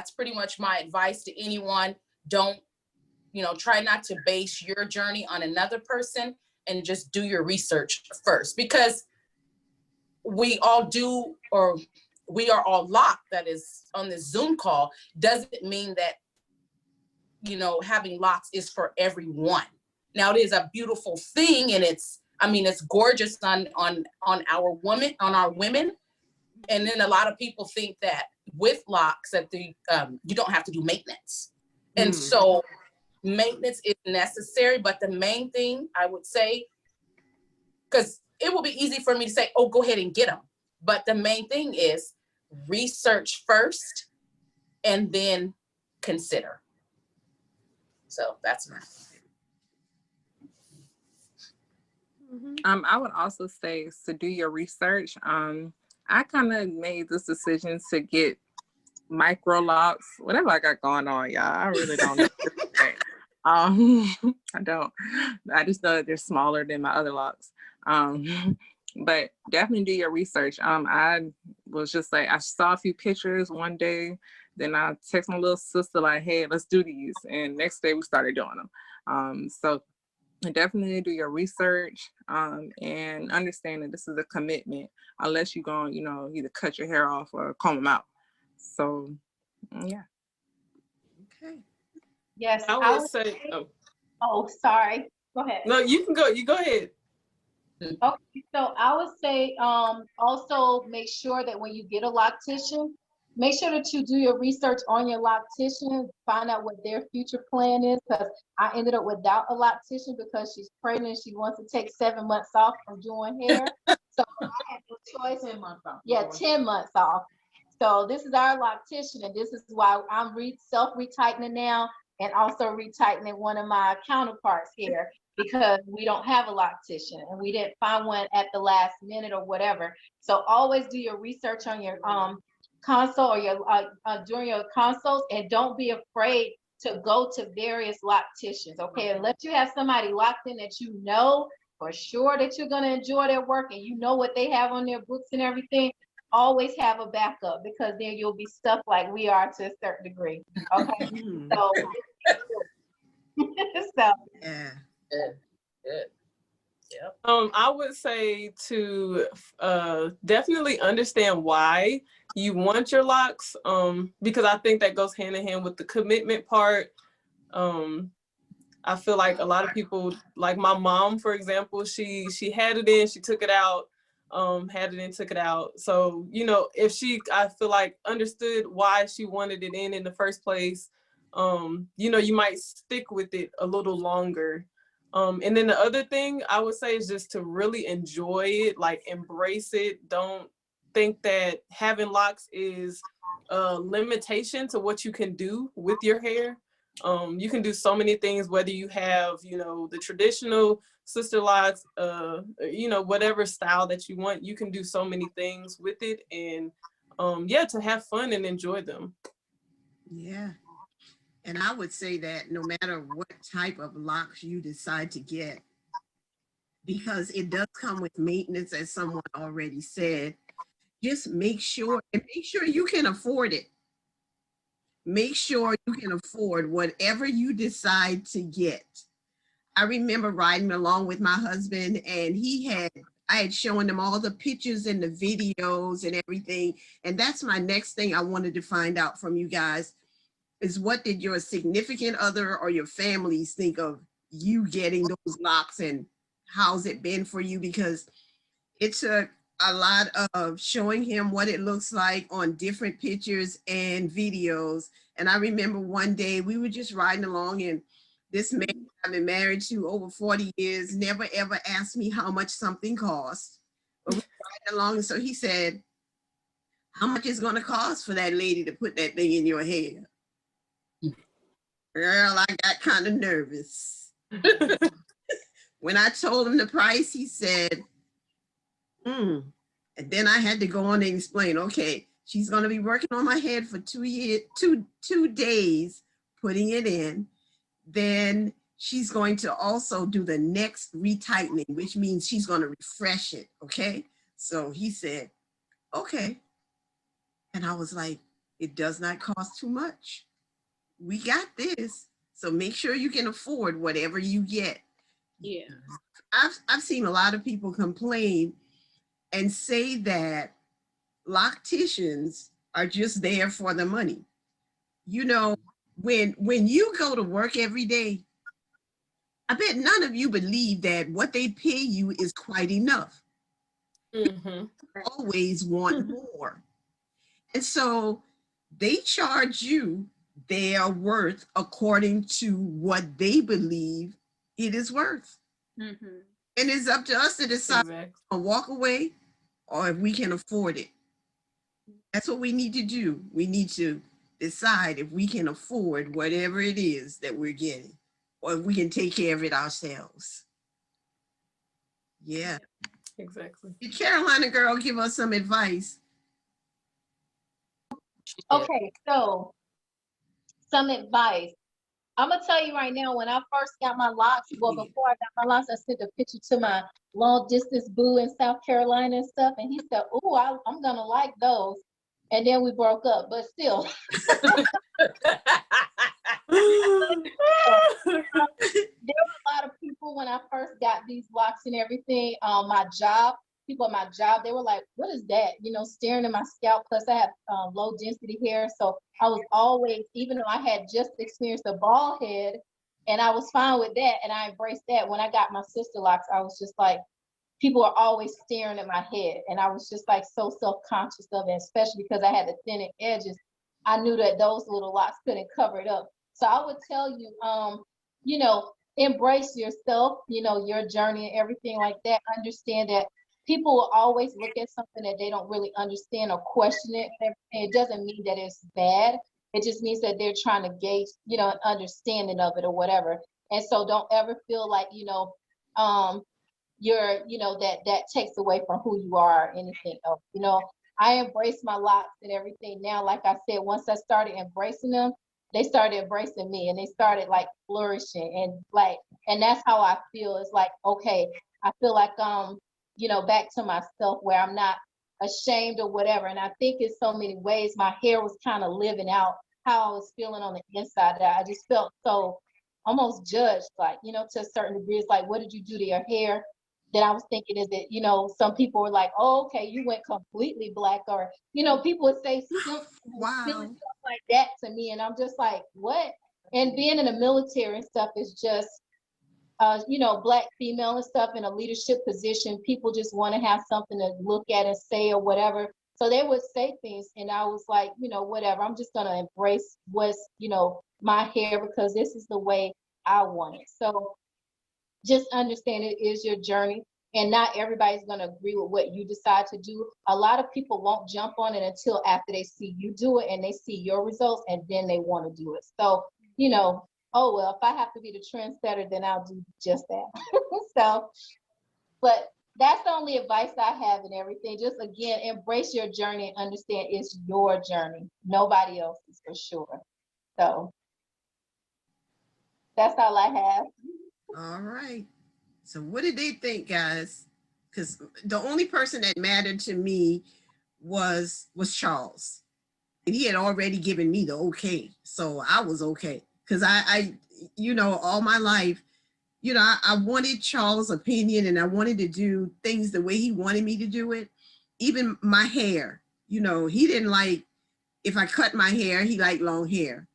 that's pretty much my advice to anyone. Don't, try not to base your journey on another person, and just do your research first, because we all do, or we are all locked, that is on this Zoom call, doesn't mean that, having locks is for everyone. Now, it is a beautiful thing, and it's gorgeous on our women. And then a lot of people think that with locks that you don't have to do maintenance. And so maintenance is necessary, but the main thing I would say, because it will be easy for me to say, oh, go ahead and get them. But the main thing is research first and then consider. So that's my. I would also say to do your research. I kind of made this decision to get micro locks, whatever I got going on, y'all. I really don't know. I don't. I just know that they're smaller than my other locks. But definitely do your research. I was just like, I saw a few pictures one day, then I text my little sister like, hey, let's do these. And next day we started doing them. So definitely do your research and understand that this is a commitment, unless you're going, either cut your hair off or comb them out. So, yeah. Okay. Yes, I would say. Oh, sorry. Go ahead. No, you can go. You go ahead. Okay, so I would say also make sure that when you get a loctician, make sure that you do your research on your loctician, find out what their future plan is, because I ended up without a loctician because she's pregnant. She wants to take 7 months off from doing hair. So I had no choice. 10 months off. Yeah, 10 months off. So this is our loctician, and this is why I'm self-retightening now, and also retightening one of my counterparts here, because we don't have a loctician and we didn't find one at the last minute or whatever. So always do your research on your consult or your during your consults, and don't be afraid to go to various locticians. Okay, unless you have somebody locked in that you know for sure that you're going to enjoy their work and you know what they have on their books and everything, always have a backup, because then you'll be stuck like we are to a certain degree. Okay. So so Yeah. Good. Yep. I would say to definitely understand why you want your locks, because I think that goes hand in hand with the commitment part. I feel like a lot of people, like my mom, for example, she had it in, she took it out, had it in, took it out. So, if she, I feel like, understood why she wanted it in the first place, you might stick with it a little longer. And then the other thing I would say is just to really enjoy it, like embrace it. Don't think that having locks is a limitation to what you can do with your hair. You can do so many things, whether you have, the traditional sister locks, whatever style that you want, you can do so many things with it. And to have fun and enjoy them. Yeah. And I would say that no matter what type of locks you decide to get, because it does come with maintenance, as someone already said, just make sure you can afford it. Make sure you can afford whatever you decide to get. I remember riding along with my husband, and I had shown him all the pictures and the videos and everything. And that's my next thing I wanted to find out from you guys, is what did your significant other or your families think of you getting those locks, and how's it been for you? Because it took a lot of showing him what it looks like on different pictures and videos. And I remember one day we were just riding along, and this man I've been married to over 40 years never ever asked me how much something cost. But we were riding along, and so he said, how much is going to cost for that lady to put that thing in your hair? Girl, I got kind of nervous. When I told him the price, he said, And then I had to go on and explain, okay, she's going to be working on my head for 2 days, putting it in. Then she's going to also do the next retightening, which means she's going to refresh it. Okay. So he said, okay. And I was like, It does not cost too much. We got this. So make sure you can afford whatever you get. Yeah. I've seen a lot of people complain and say that locticians are just there for the money. You know, when you go to work every day, I bet none of you believe that what they pay you is quite enough. Mm-hmm. Always want more. And so they charge you their worth according to what they believe it is worth. Mm-hmm. And it's up to us to decide Exactly. to walk away or if we can afford it. That's what we need to do. We need to decide if we can afford whatever it is that we're getting, or if we can take care of it ourselves. Yeah. Exactly. Did Carolina girl give us some advice? Okay, so some advice. I'm gonna tell you right now, when I first got my locks, well, before I got my locks, I sent a picture to my long distance boo in South Carolina and stuff, and he said, "Oh, I'm gonna like those." And then we broke up, but still. There were a lot of people when I first got these locks and everything. My job, people at my job, they were like, "What is that?" You know, staring at my scalp. Plus, I have low density hair, so I was always, even though I had just experienced a bald head, and I was fine with that, and I embraced that. When I got my sister locks, I was just like, people are always staring at my head, and I was just like so self-conscious of it, especially because I had the thinner edges. I knew that those little locks couldn't cover it up. So I would tell you, you know, embrace yourself, you know, your journey and everything like that. Understand that people will always look at something that they don't really understand or question it. And it doesn't mean that it's bad. It just means that they're trying to gauge, you know, an understanding of it or whatever. And so don't ever feel like, you're, that takes away from who you are or anything else. You know, I embrace my locks and everything now. Like I said, once I started embracing them, they started embracing me and they started like flourishing and that's how I feel. It's like, okay, I feel like back to myself where I'm not ashamed or whatever. And I think in so many ways my hair was kind of living out how I was feeling on the inside. That I just felt so almost judged, like, to a certain degree. It's like, what did you do to your hair? That I was thinking is that, some people were like, oh, okay, you went completely black, or, people would say silly Wow. stuff like that to me. And I'm just like, what? And being in the military and stuff is just, black female and stuff in a leadership position, people just want to have something to look at and say or whatever. So they would say things and I was like, whatever, I'm just going to embrace what's, my hair because this is the way I want it. So just understand it is your journey and not everybody's going to agree with what you decide to do. A lot of people won't jump on it until after they see you do it and they see your results and then they want to do it. So, oh, well, if I have to be the trendsetter, then I'll do just that. So, but that's the only advice I have and everything. Just again, embrace your journey and understand it's your journey. Nobody else's for sure. So that's all I have. All right. So what did they think, guys? Because the only person that mattered to me was Charles. And he had already given me the okay. So I was okay. Because I all my life, I wanted Charles' opinion and I wanted to do things the way he wanted me to do it. Even my hair, he didn't like, if I cut my hair, he liked long hair.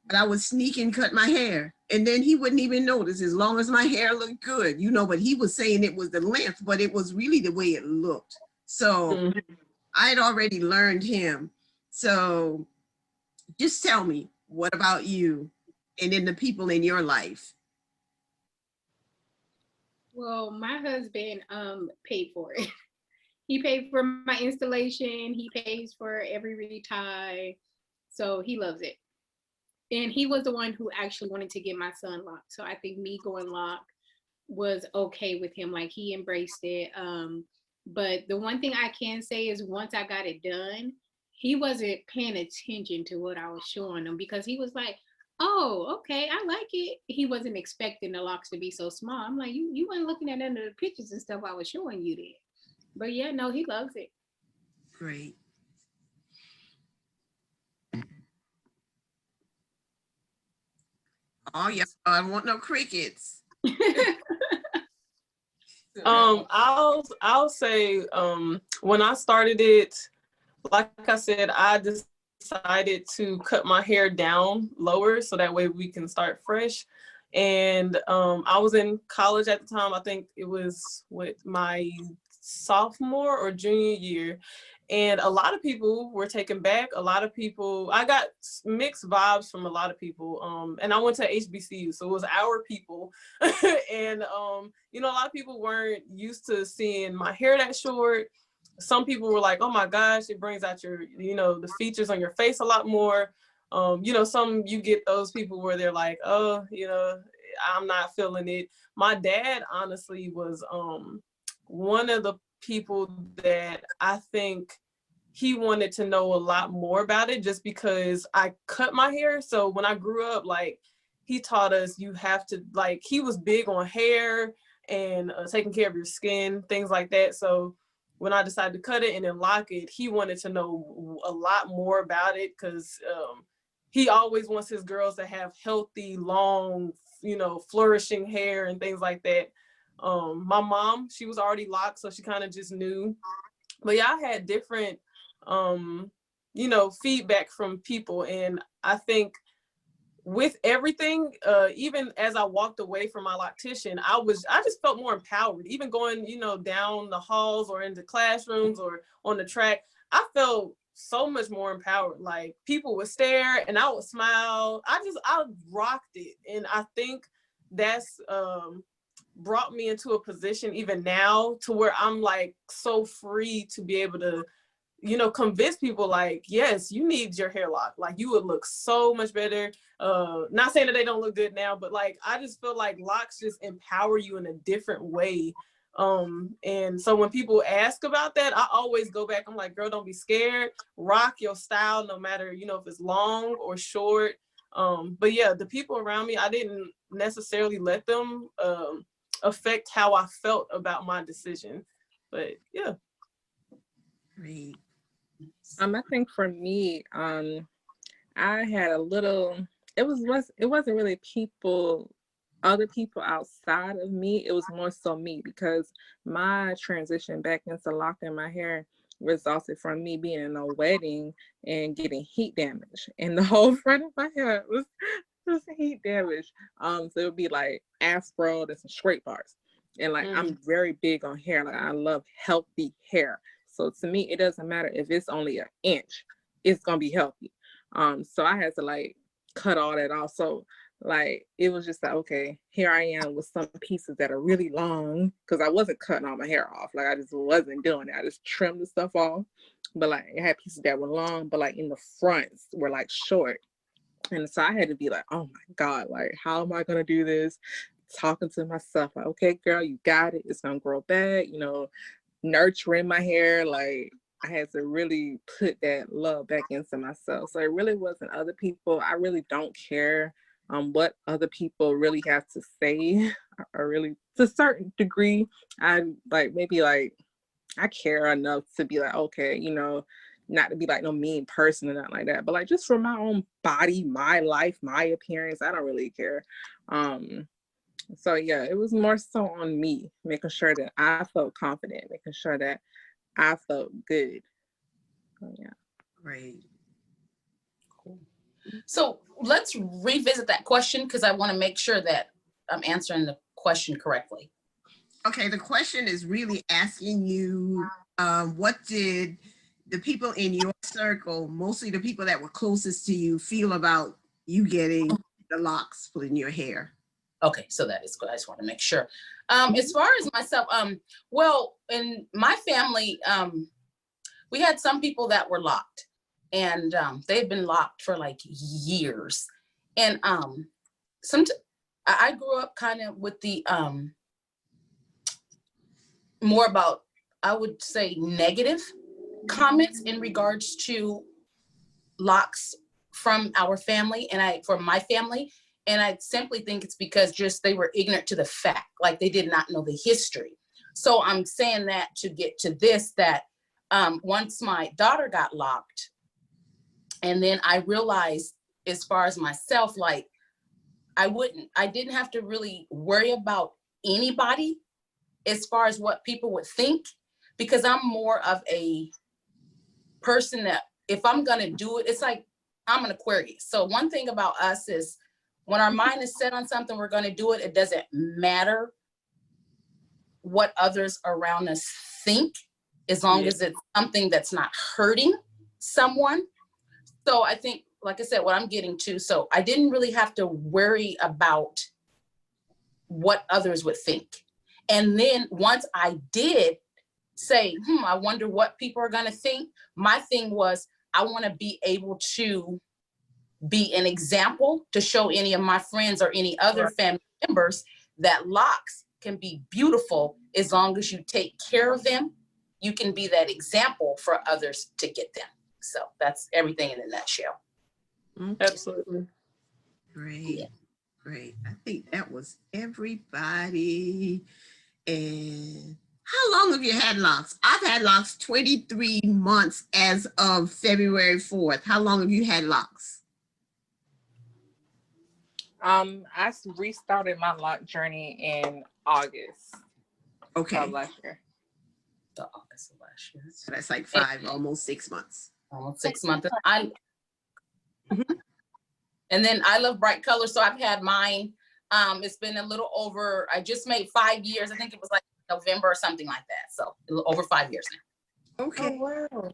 But I would sneak and cut my hair. And then he wouldn't even notice as long as my hair looked good, but he was saying it was the length, but it was really the way it looked. So I had already learned him. So just tell me, what about you and then the people in your life? Well, my husband paid for it. He paid for my installation. He pays for every retie. So he loves it. And he was the one who actually wanted to get my son locked. So I think me going locked was okay with him. Like he embraced it. But the one thing I can say is once I got it done, he wasn't paying attention to what I was showing him because he was like, oh, okay, I like it. He wasn't expecting the locks to be so small. I'm like, you weren't looking at none of the pictures and stuff I was showing you there. But yeah, no, he loves it. Great. Oh, yeah, I want no crickets. I'll say when I started it, like I said, I decided to cut my hair down lower so that way we can start fresh. And I was in college at the time. I think it was with my sophomore or junior year. And a lot of people were taken back. A lot of people, I got mixed vibes from a lot of people. And I went to HBCU, so it was our people. And, you know, a lot of people weren't used to seeing my hair that short. Some people were like, oh my gosh, it brings out your, you know, the features on your face a lot more. You know, you get those people where they're like, oh, you know, I'm not feeling it. My dad honestly was one of the people that I think he wanted to know a lot more about it just because I cut my hair. So when I grew up, like, he taught us you have to, like, he was big on hair and taking care of your skin, things like that. So when I decided to cut it and then lock it, he wanted to know a lot more about it because he always wants his girls to have healthy, long, you know, flourishing hair and things like that. My mom, she was already locked, so she kind of just knew. But yeah, I had different, you know, feedback from people. And I think with everything, even as I walked away from my loctician, I just felt more empowered. Even going, you know, down the halls or into classrooms or on the track, I felt so much more empowered. Like, people would stare and I would smile. I rocked it. And I think that's brought me into a position even now to where I'm like so free to be able to, you know, convince people like, yes, you need your hair locked. Like, you would look so much better. Not saying that they don't look good now, but like, I just feel like locks just empower you in a different way. And so when people ask about that, I always go back. I'm like, girl, don't be scared. Rock your style, no matter, you know, if it's long or short. But yeah, the people around me, I didn't necessarily let them affect how I felt about my decision. But yeah. Great. I think for me, I had a little, it wasn't really other people outside of me. It was more so me, because my transition back into locking my hair resulted from me being in a wedding and getting heat damage, and the whole front of my hair was just heat damage. So it would be like afro and some straight bars. And like, I'm very big on hair. Like, I love healthy hair. So to me, it doesn't matter if it's only an inch, it's gonna be healthy. So I had to like cut all that off. So like, it was just like, okay, here I am with some pieces that are really long, because I wasn't cutting all my hair off. Like, I just wasn't doing it. I just trimmed the stuff off. But like, it had pieces that were long, but like in the fronts were like short. And so I had to be like, oh my God, like, how am I gonna do this? Talking to myself, like, okay, girl, you got it. It's gonna grow back, you know, nurturing my hair. Like, I had to really put that love back into myself. So it really wasn't other people. I really don't care what other people really have to say, or really, to a certain degree, I like, maybe like, I care enough to be like, okay, you know, not to be like no mean person or nothing like that, but like, just for my own body, my life, my appearance, I don't really care. So yeah, it was more so on me, making sure that I felt confident, making sure that I felt good. So, yeah. Great. Cool. So let's revisit that question, because I want to make sure that I'm answering the question correctly. Okay, the question is really asking you, what did the people in your circle, mostly the people that were closest to you, feel about you getting the locks put in your hair? Okay, so that is good. I just want to make sure. As far as myself, well, in my family, we had some people that were locked, and they've been locked for like years. And I grew up kind of with the more about, I would say, negative comments in regards to locks from our family from my family. And I simply think it's because just they were ignorant to the fact, like they did not know the history. So I'm saying that to get to this, that once my daughter got locked, and then I realized, as far as myself, like, I didn't have to really worry about anybody as far as what people would think, because I'm more of a person that if I'm gonna do it, it's like I'm an Aquarius. So one thing about us is when our mind is set on something, we're gonna do it. It doesn't matter what others around us think, as long as it's something that's not hurting someone. So I think, like I said, what I'm getting to, so I didn't really have to worry about what others would think. And then once I did say, I wonder what people are gonna think, my thing was, I wanna be able to be an example to show any of my friends or any other family members that locks can be beautiful as long as you take care of them. You can be that example for others to get them. So that's everything in a nutshell. Absolutely. Great, great. I think that was everybody. And how long have you had locks? I've had locks 23 months as of February 4th. How long have you had locks? I restarted my lock journey in August Okay, of last year. The August of last year. so that's like 5, almost 6 months. Almost 6 months. And then I love bright colors, so I've had mine. It's been a little over, I just made 5 years. I think it was like November or something like that. So a little over 5 years now. Okay. Wow.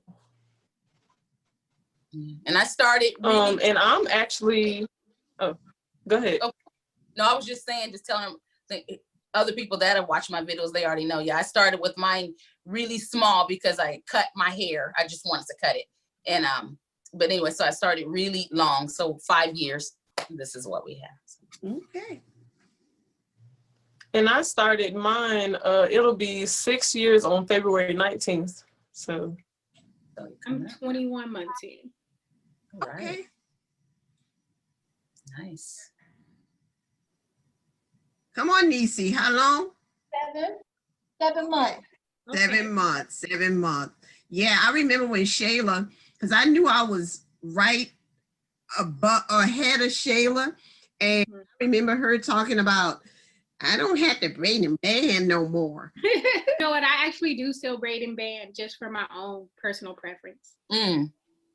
And I started really, And I'm actually, go ahead. Oh. No, I was just saying, just telling other people that have watched my videos, they already know. Yeah, I started with mine really small because I cut my hair. I just wanted to cut it. And but anyway, so I started really long. So 5 years, this is what we have. Okay. And I started mine, it'll be 6 years on February 19th. So I'm 21 months in. All right. Okay. Nice. Come on, Nisi. How long? 7 months. 7 months. 7 months. Yeah, I remember when Shayla, because I knew I was right ahead of Shayla, and I remember her talking about, I don't have to braid and band no more. You know what? I actually do still braid and band just for my own personal preference. Mm.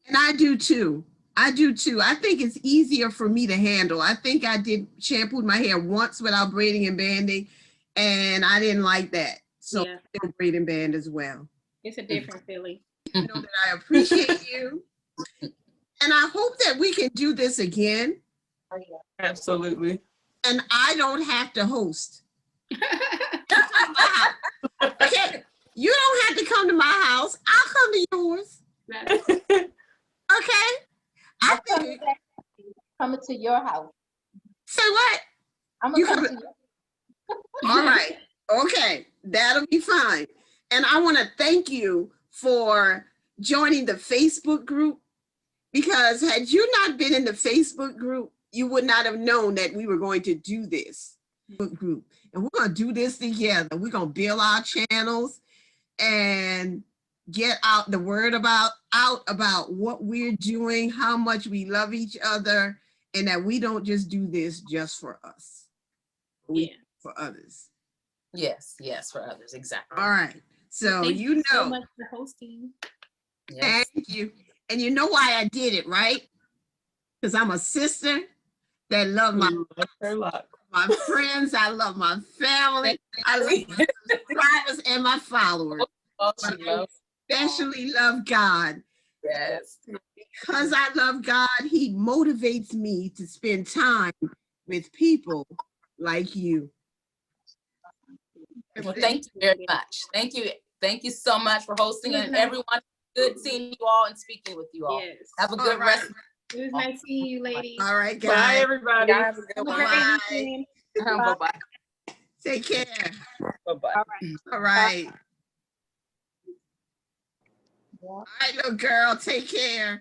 And I do too. I do too. I think it's easier for me to handle. I think I did shampooed my hair once without braiding and banding, and I didn't like that. So Yeah. I still braid and band as well. It's a different feeling. You know that I appreciate you. And I hope that we can do this again. absolutely. And I don't have to host. Okay, you don't have to come to my house. I'll come to yours. Okay. I think. Coming to your house. Say what? I'm You gonna come come- to your. All right. Okay, that'll be fine. And I want to thank you for joining the Facebook group, because had you not been in the Facebook group, you would not have known that we were going to do this group. And we're going to do this together. We're going to build our channels and get out the word out about what we're doing, how much we love each other, and that we don't just do this just for us. We do it for others. Yes, for others, exactly. All right. So Thank you so know, much for hosting. Yes. thank you. And you know why I did it, right? Because I'm a sister that love my Her lock. friends. I love my family. I love my subscribers and my followers. Oh, she loves- Especially love God. Yes. Because I love God, He motivates me to spend time with people like you. Well, thank you very much. Thank you. Thank you so much for hosting, and everyone. Good seeing you all and speaking with you all. Yes. Have a good All right. rest. It was nice seeing you, ladies. All right, Bye, guys. everybody. Y'all have a good Have a one. great Bye. weekend. Bye-bye. Take care. Bye-bye. All right. All right, little girl, take care.